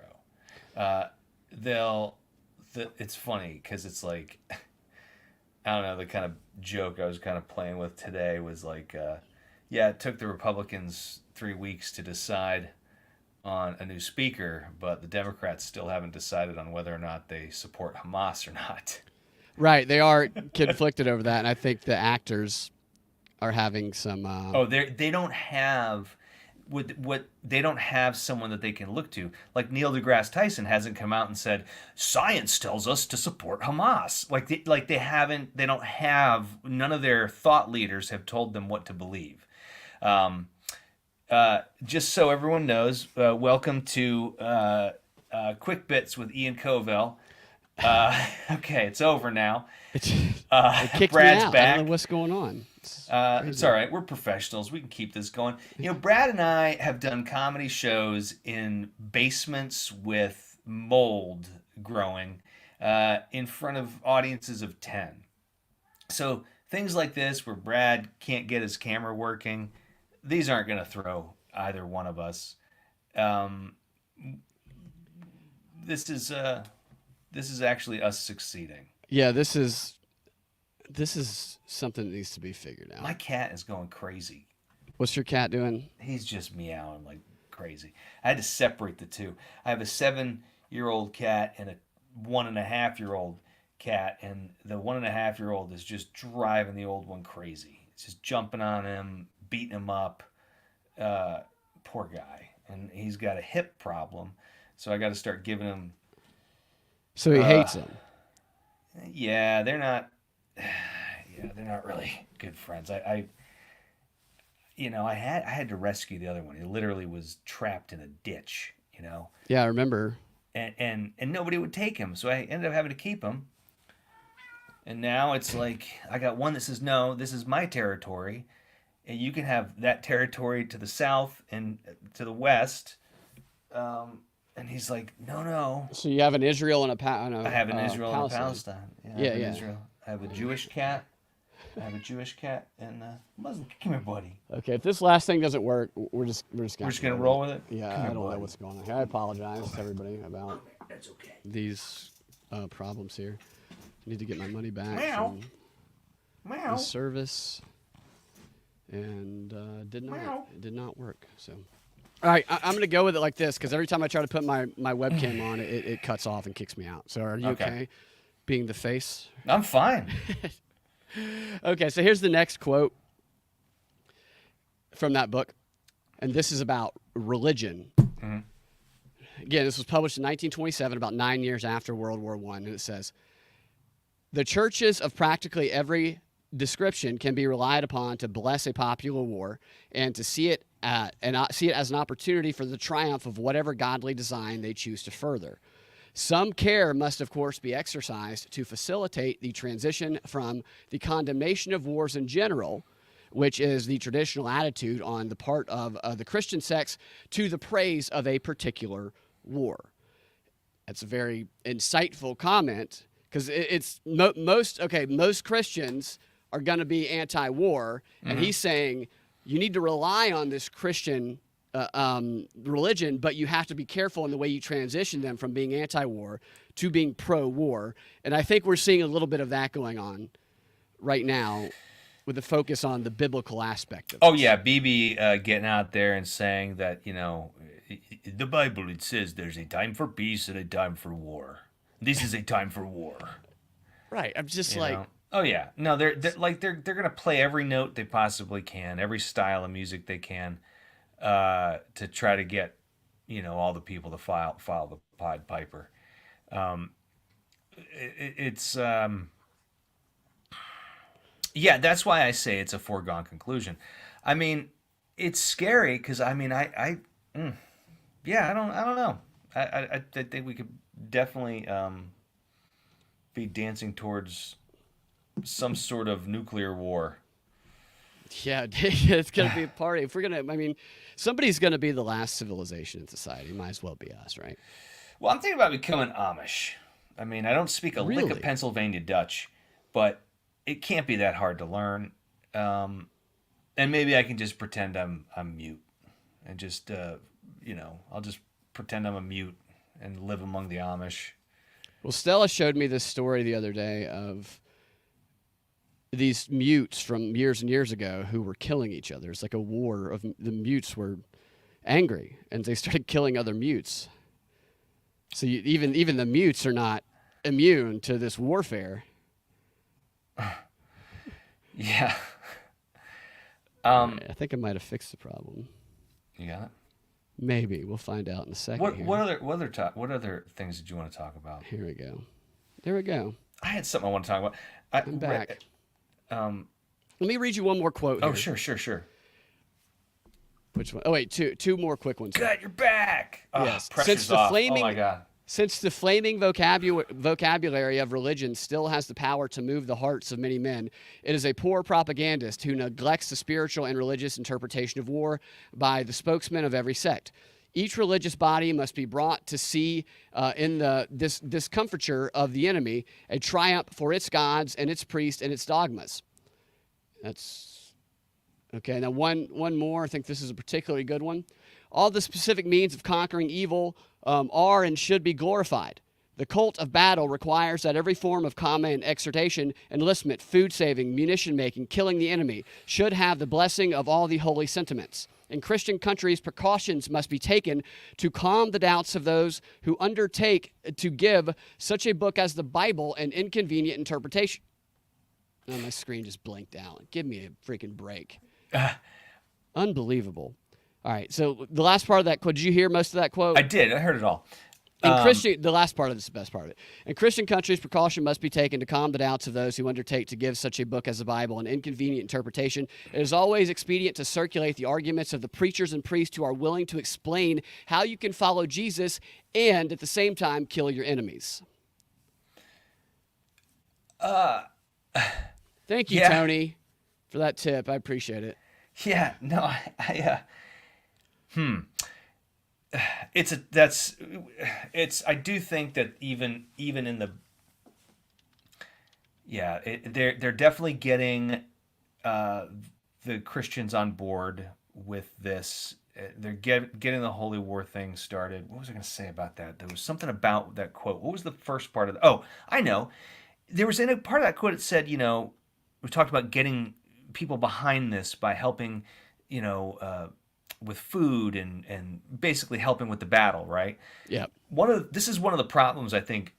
It's funny because it's like, I don't know, the kind of joke I was kind of playing with today was like, yeah, it took the Republicans 3 weeks to decide on a new speaker, but the Democrats still haven't decided on whether or not they support Hamas or not. Right, they are conflicted over that, and I think the actors are having some. They don't have. They don't have someone that they can look to. Like Neil deGrasse Tyson hasn't come out and said science tells us to support Hamas. They don't have, none of their thought leaders have told them what to believe. Just so everyone knows, welcome to Quick Bits with Ian Covell. Okay, it's over now. It kicked Brad's me out. back. I don't know what's going on. It's all right. We're professionals. We can keep this going. Brad and I have done comedy shows in basements with mold growing in front of audiences of 10. So things like this where Brad can't get his camera working, these aren't going to throw either one of us. This is actually us succeeding. Yeah, this is something that needs to be figured out. My cat is going crazy. What's your cat doing? He's just meowing like crazy. I had to separate the two. I have a 7-year-old cat and a 1.5-year-old cat, and the 1.5-year-old is just driving the old one crazy. It's just jumping on him, beating him up. Poor guy. And he's got a hip problem, so I got to start giving him. So he hates him. Yeah, they're not. Yeah, they're not really good friends. I had to rescue the other one. He literally was trapped in a ditch. Yeah, I remember. And nobody would take him, so I ended up having to keep him. And now it's like I got one that says, "No, this is my territory, and you can have that territory to the south and to the west." And he's like, "No." So you have an Israel and I have an Israel and a Palestine. Palestine. Yeah, I have yeah. Israel. I have a Jewish cat. And a Muslim. Come here, buddy. Okay, if this last thing doesn't work, we're just gonna roll with it. Yeah, I don't know what's going on here. I apologize to everybody about That's okay. these problems here. I need to get my money back Meow. from Meow. the service, and it did not work. So, all right, I'm gonna go with it like this because every time I try to put my webcam on, it cuts off and kicks me out. So, are you okay? Being the face. I'm fine. Okay, so here's the next quote from that book, and this is about religion. Again, this was published in 1927, about 9 years after World War I, and it says, the churches of practically every description can be relied upon to bless a popular war and to see it as an opportunity for the triumph of whatever godly design they choose to further. Some care must, of course, be exercised to facilitate the transition from the condemnation of wars in general, which is the traditional attitude on the part of the Christian sects, to the praise of a particular war. That's a very insightful comment, because most Christians are going to be anti-war, and he's saying you need to rely on this Christian religion, but you have to be careful in the way you transition them from being anti-war to being pro-war. And I think we're seeing a little bit of that going on right now, with the focus on the biblical aspect of it. Oh yeah, Bibi getting out there and saying that, the Bible, it says there's a time for peace and a time for war. This is a time for war. Right. I'm just Oh yeah. No, they're gonna play every note they possibly can, every style of music they can, to try to get, all the people to file the Pied Piper. Yeah, that's why I say it's a foregone conclusion. I mean, it's scary because I don't know. I think we could definitely be dancing towards some sort of nuclear war. Yeah, it's going to be a party. If we're going to, somebody's going to be the last civilization in society. Might as well be us, right? Well, I'm thinking about becoming Amish. I don't speak a lick of Pennsylvania Dutch, but it can't be that hard to learn. And maybe I can just pretend I'm mute, and just I'll just pretend I'm a mute and live among the Amish. Well, Stella showed me this story the other day of these mutes from years and years ago who were killing each other. It's like a war of the mutes were angry, and they started killing other mutes. So even the mutes are not immune to this warfare. Yeah. I think I might have fixed the problem. You got it? Maybe. We'll find out in a second. What other things did you want to talk about? Here we go. There we go. I had something I want to talk about. I'm back. Let me read you one more quote. Oh, here. Sure. Which one? Oh, wait, two more quick ones. Good, you're back. Yes. Pressure's off. Oh my God. Since the flaming vocabulary of religion still has the power to move the hearts of many men, it is a poor propagandist who neglects the spiritual and religious interpretation of war by the spokesmen of every sect. Each religious body must be brought to see in this discomfiture of the enemy a triumph for its gods and its priests and its dogmas. That's okay. Now one more. I think this is a particularly good one. All the specific means of conquering evil are and should be glorified. The cult of battle requires that every form of combat, exhortation, enlistment, food saving, munition making, killing the enemy should have the blessing of all the holy sentiments. In Christian countries, precautions must be taken to calm the doubts of those who undertake to give such a book as the Bible an inconvenient interpretation. Oh, my screen just blinked out. Give me a freaking break. Unbelievable. All right, so the last part of that quote, did you hear most of that quote? I did. I heard it all. The last part of this is the best part of it. In Christian countries, precaution must be taken to calm the doubts of those who undertake to give such a book as the Bible an inconvenient interpretation. It is always expedient to circulate the arguments of the preachers and priests who are willing to explain how you can follow Jesus and, at the same time, kill your enemies. Thank you, Tony, for that tip. I appreciate it. Yeah, no, I do think that even in the they're definitely getting the Christians on board with this. They're getting the holy war thing started. What was I going to say about that? There was something about that quote. What was the first part of the? Oh, I know. There was in a part of that quote. It said, we talked about getting people behind this by helping, with food and basically helping with the battle, right? Yeah. This is one of the problems I think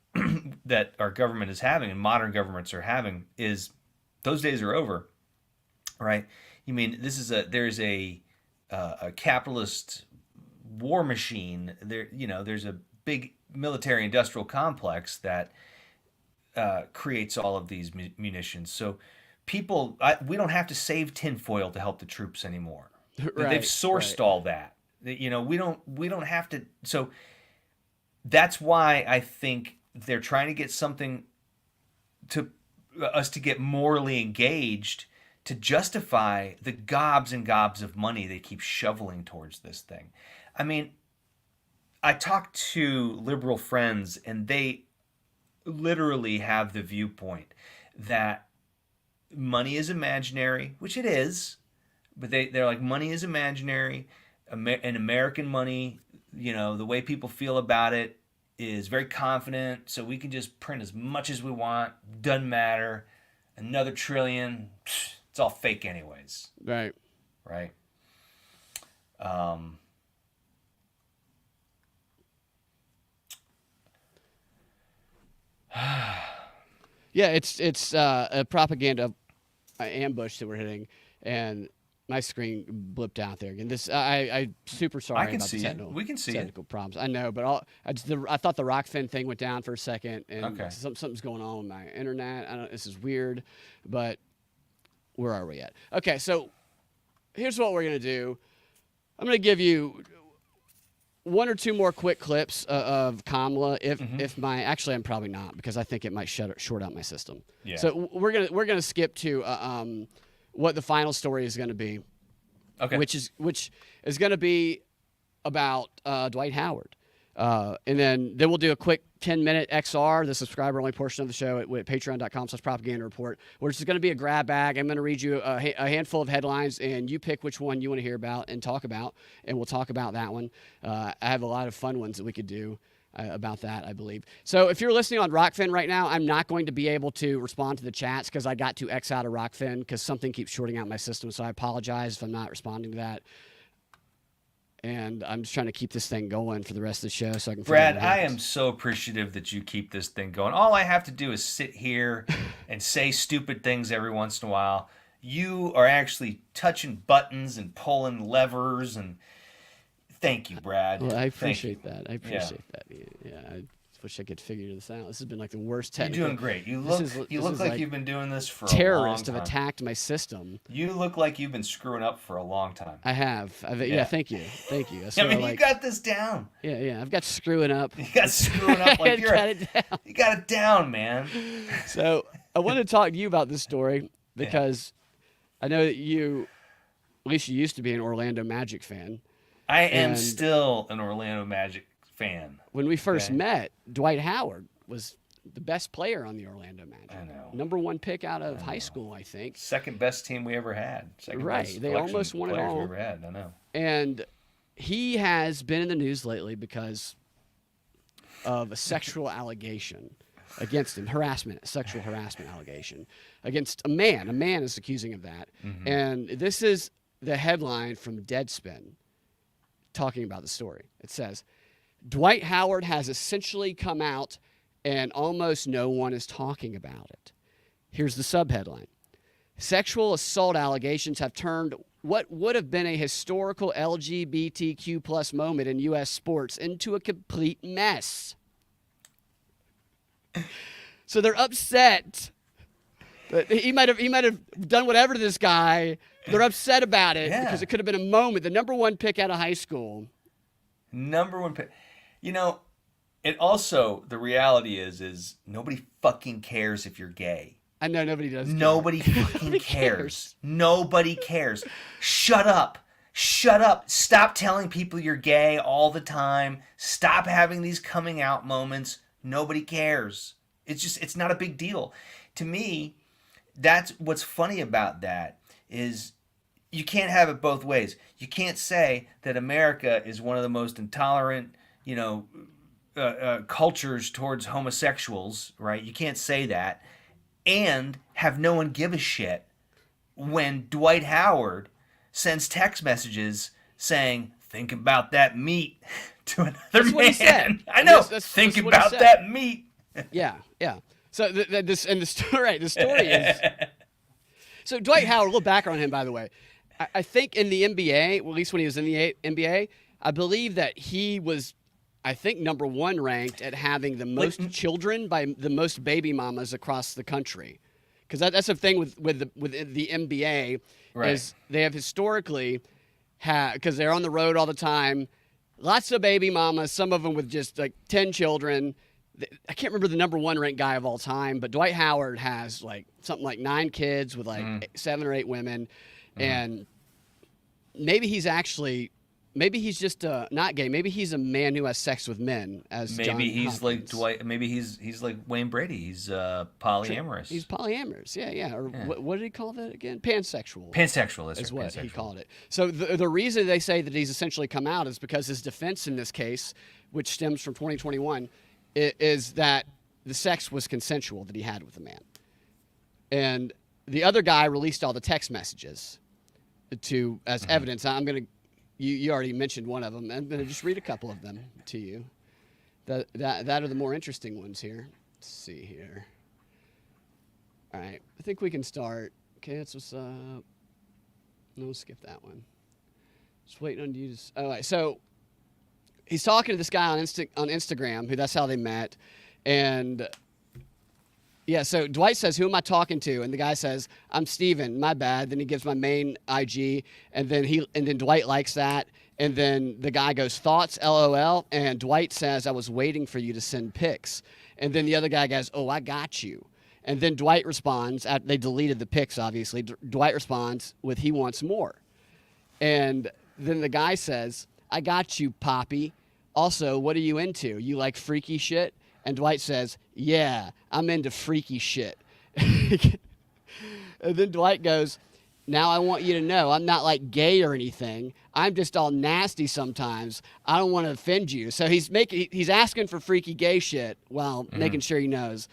that our government is having and modern governments are having is those days are over, right? There's a capitalist war machine. There's a big military-industrial complex that creates all of these munitions. So we don't have to save tinfoil to help the troops anymore. Right, They've sourced all that. We don't have to. So that's why I think they're trying to get something to us to get morally engaged to justify the gobs and gobs of money they keep shoveling towards this thing. I mean, I talk to liberal friends and they literally have the viewpoint that money is imaginary, which it is, but they're like, money is imaginary, and American money, the way people feel about it is very confident, so we can just print as much as we want, doesn't matter, another trillion, it's all fake anyways. Right. Yeah, it's a propaganda ambush that we're hitting, and my screen blipped out there again. I'm super sorry about the technical problems. I know, but I thought the Rockfin thing went down for a second, and something's going on with my internet. This is weird, but where are we at? Okay, so here's what we're gonna do. I'm gonna give you one or two more quick clips of Kamala. I'm probably not, because I think it might short out my system. Yeah. So we're gonna skip to what the final story is gonna be. Okay. Which is gonna be about Dwight Howard. And then we'll do a quick 10-minute XR, the subscriber-only portion of the show at patreon.com/propaganda report, where it's going to be a grab bag. I'm going to read you a handful of headlines, and you pick which one you want to hear about and talk about, and we'll talk about that one. I have a lot of fun ones that we could do about that, I believe. So if you're listening on Rockfin right now, I'm not going to be able to respond to the chats because I got to X out of Rockfin because something keeps shorting out my system, so I apologize if I'm not responding to that. And I'm just trying to keep this thing going for the rest of the show so I can. Brad, I am so appreciative that you keep this thing going. All I have to do is sit here and say stupid things every once in a while. You are actually touching buttons and pulling levers, and thank you, Brad. Well, I appreciate that. I appreciate that. Yeah, I wish I could figure this out. This has been like the worst technical. You're doing great. You look like you've been doing this for a long time. Terrorists have attacked my system. You look like you've been screwing up for a long time. I have. Yeah, thank you. You got this down. Yeah. I've got screwing up. You got screwing up like you got it down, man. So I wanted to talk to you about this story because I know that you, at least you used to be an Orlando Magic fan. I am still an Orlando Magic fan. When we first met, Dwight Howard was the best player on the Orlando Magic. I know. Number one pick out of high school, I think. Second best team we ever had. Right. They almost won it all. We ever had. I know. And he has been in the news lately because of a sexual allegation against him, sexual harassment allegation against a man. A man is accusing him of that. Mm-hmm. And this is the headline from Deadspin talking about the story. It says, Dwight Howard has essentially come out and almost no one is talking about it. Here's the subheadline. Sexual assault allegations have turned what would have been a historical LGBTQ plus moment in U.S. sports into a complete mess. So they're upset. He might have done whatever to this guy. They're upset about it because it could have been a moment. The number one pick out of high school. Number one pick. It also, the reality is nobody fucking cares if you're gay. I know nobody does. Nobody fucking cares. Nobody cares. Shut up. Stop telling people you're gay all the time. Stop having these coming out moments. Nobody cares. It's not a big deal. To me, that's what's funny about that is you can't have it both ways. You can't say that America is one of the most intolerant, cultures towards homosexuals, right? You can't say that and have no one give a shit when Dwight Howard sends text messages saying, think about that meat to another that's man. What he said. I know. Think about that meat. Yeah. So the story is... So Dwight Howard, a little background on him, by the way. I think in the NBA, well, at least when he was in the NBA, I believe that he was, I think, number one ranked at having the most children by the most baby mamas across the country. Because that's the thing with the NBA is they have historically had, because they're on the road all the time, lots of baby mamas, some of them with just like 10 children. I can't remember the number one ranked guy of all time, but Dwight Howard has like something like 9 kids with like 7 or 8 women. And maybe he's just not gay. Maybe he's a man who has sex with men. Maybe he's like Dwight. Maybe he's like Wayne Brady. He's polyamorous. He's polyamorous. Yeah. Or what did he call that again? Pansexual. Pansexual is what he called it. So the reason they say that he's essentially come out is because his defense in this case, which stems from 2021, is that the sex was consensual that he had with the man, and the other guy released all the text messages as evidence. I'm gonna. You already mentioned one of them. I'm going to just read a couple of them to you. That are the more interesting ones here. Let's see here. All right. I think we can start. Okay, that's what's up. No, skip that one. Just waiting on you to... All right, so he's talking to this guy on Instagram, who that's how they met. And... yeah, so Dwight says, who am I talking to? And the guy says, I'm Steven, my bad. Then he gives my main IG, and then Dwight likes that. And then the guy goes, thoughts, LOL. And Dwight says, I was waiting for you to send pics. And then the other guy goes, oh, I got you. And then Dwight responds, they deleted the pics, obviously. Dwight responds with, he wants more. And then the guy says, I got you, Poppy. Also, what are you into? You like freaky shit? And Dwight says, yeah, I'm into freaky shit. And then Dwight goes, now I want you to know I'm not like gay or anything. I'm just all nasty sometimes. I don't want to offend you. So he's asking for freaky gay shit while making sure he knows.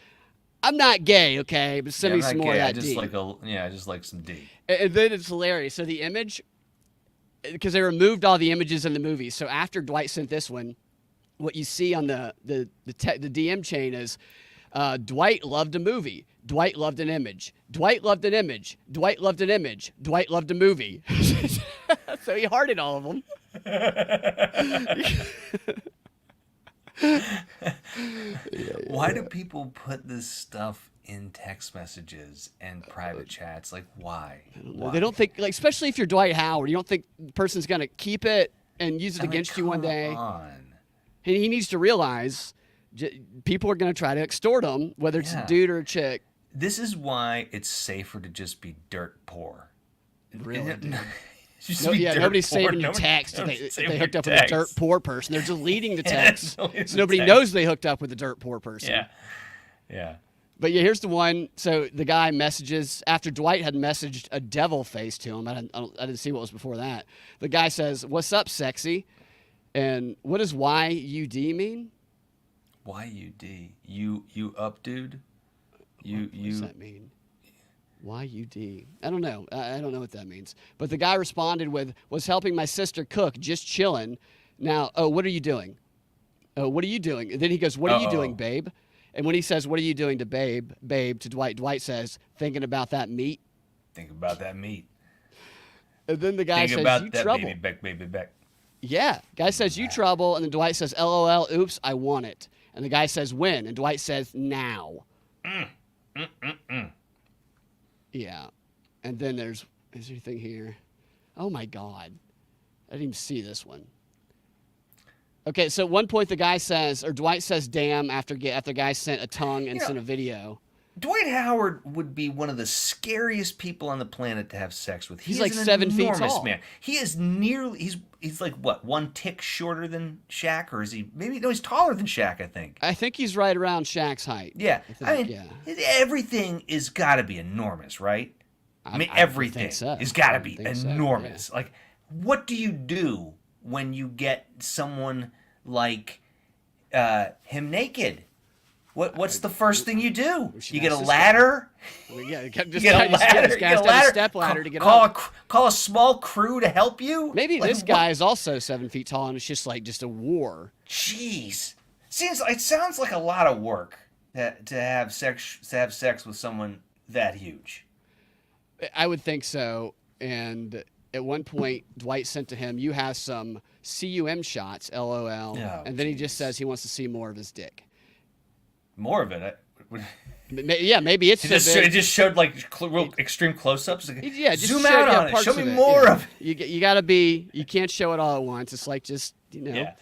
I'm not gay, okay? But send me some more of that I just D. I just like some D. And then it's hilarious. So the image, because they removed all the images in the movie. So after Dwight sent this one, what you see on the DM chain is Dwight loved a movie. Dwight loved an image. Dwight loved an image. Dwight loved an image. Dwight loved a movie. So he hearted all of them. Why do people put this stuff in text messages and private chats? Like, why? They don't think, like, especially if you're Dwight Howard, you don't think the person's going to keep it and use it against you one day. And he needs to realize people are going to try to extort him, whether it's a dude or a chick. This is why it's safer to just be dirt poor. Really? Nobody's saving your text if they hooked up with a dirt poor person. They're deleting the text. So nobody knows they hooked up with a dirt poor person. Yeah. But yeah, here's the one. So the guy messages, after Dwight had messaged a devil face to him. I didn't see what was before that. The guy says, what's up, sexy? And what does YUD mean? YUD? You up, dude? What does that mean? YUD? I don't know. I don't know what that means. But the guy responded with, was helping my sister cook, just chilling. Now, what are you doing? What are you doing? And then he goes, what are you doing, babe? And when he says, what are you doing to babe to Dwight, Dwight says, thinking about that meat. Think about that meat. And then the guy says, about you that trouble. Baby back. Yeah. Guy says, you trouble. And then Dwight says, LOL, oops, I want it. And the guy says, when? And Dwight says, now. Yeah. And then is there anything here? Oh, my God. I didn't even see this one. Okay, so at one point the guy says, or Dwight says, damn, after the guy sent a tongue and sent a video. Dwight Howard would be one of the scariest people on the planet to have sex with. He's like 7 feet tall. Man. He is he's like, what, one tick shorter than Shaq? Or is he, he's taller than Shaq, I think. I think he's right around Shaq's height. Yeah. Everything is got to be enormous, right? Everything has got to be enormous. So, yeah. Like, what do you do when you get someone like him naked? What's the first thing you do? You get a ladder? Yeah, just get a ladder. Get a step ladder to get up. Call a small crew to help you? Maybe this guy is also 7 feet tall and it's just like a war. Jeez. It sounds like a lot of work to have sex with someone that huge. I would think so. And at one point, Dwight sent to him, "You have some cum shots, LOL," Oh, and then he just jeez. says he wants to see more of his dick. More of it. Yeah, maybe it's so big. It just showed like real extreme close-ups. Like, Yeah, just zoom show, out yeah, on it. parts Show me of it, more yeah. of it. You got to be. You can't show it all at once. It's like just Yeah.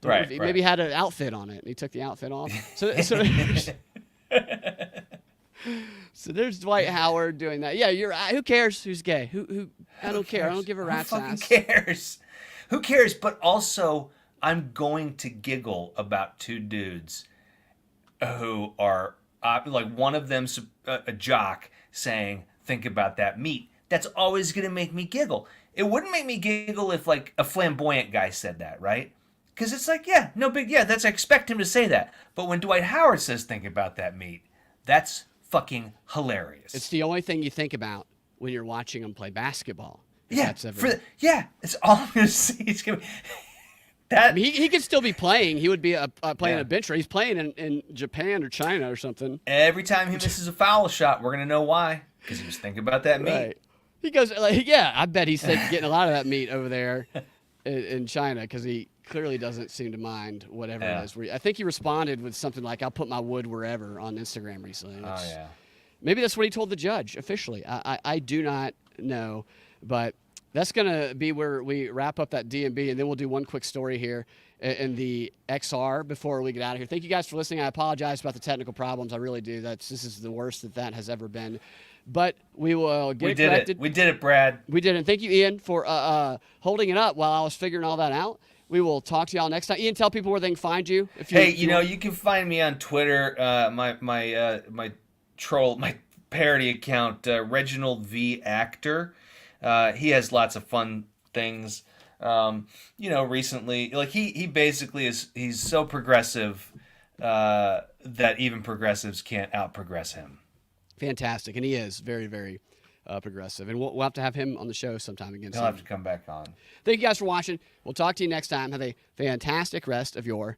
Maybe Right. he had an outfit on it, and he took the outfit off. So there's Dwight Howard doing that. Yeah, you're. Who cares who's gay? Who? I don't care. I don't give a rat's Who fucking ass. cares? Who cares? But also, I'm going to giggle about two dudes who are like one of them's a jock saying, "Think about that meat." That's always going to make me giggle. It wouldn't make me giggle if like a flamboyant guy said that, right? Because it's like, yeah, no big, yeah, I expect him to say that. But when Dwight Howard says, "Think about that meat," that's fucking hilarious. It's the only thing you think about when you're watching him play basketball. if yeah, that's ever- it's all I'm going to see. It's gonna be, that I mean, he could still be playing. He would be playing Yeah. a bench. He's playing in Japan or China or something. every time he misses a foul shot, we're going to know why. Because he was thinking about that meat. Right. He goes, like, yeah, I bet he's getting a lot of that meat over there in China because he clearly doesn't seem to mind whatever Yeah. it is. I think he responded with something like, "I'll put my wood wherever" on Instagram recently. Oh, yeah. Maybe that's what he told the judge officially. I do not know, but that's going to be where we wrap up that DMB, and then we'll do one quick story here in the XR before we get out of here. Thank you guys for listening. I apologize about the technical problems. I really do. This is the worst that has ever been. But we will get it corrected. We did it, Brad. We did, and thank you, Ian, for holding it up while I was figuring all that out. We will talk to y'all next time. Ian, tell people where they can find you. Hey, you can find me on Twitter. My parody account, Reginald V Actor. He has lots of fun things. Recently, like he basically he's so progressive that even progressives can't out-progress him. Fantastic, and he is very, very progressive, and we'll have to have him on the show sometime again. He'll have to come back on. Thank you guys for watching. We'll talk to you next time. Have a fantastic rest of your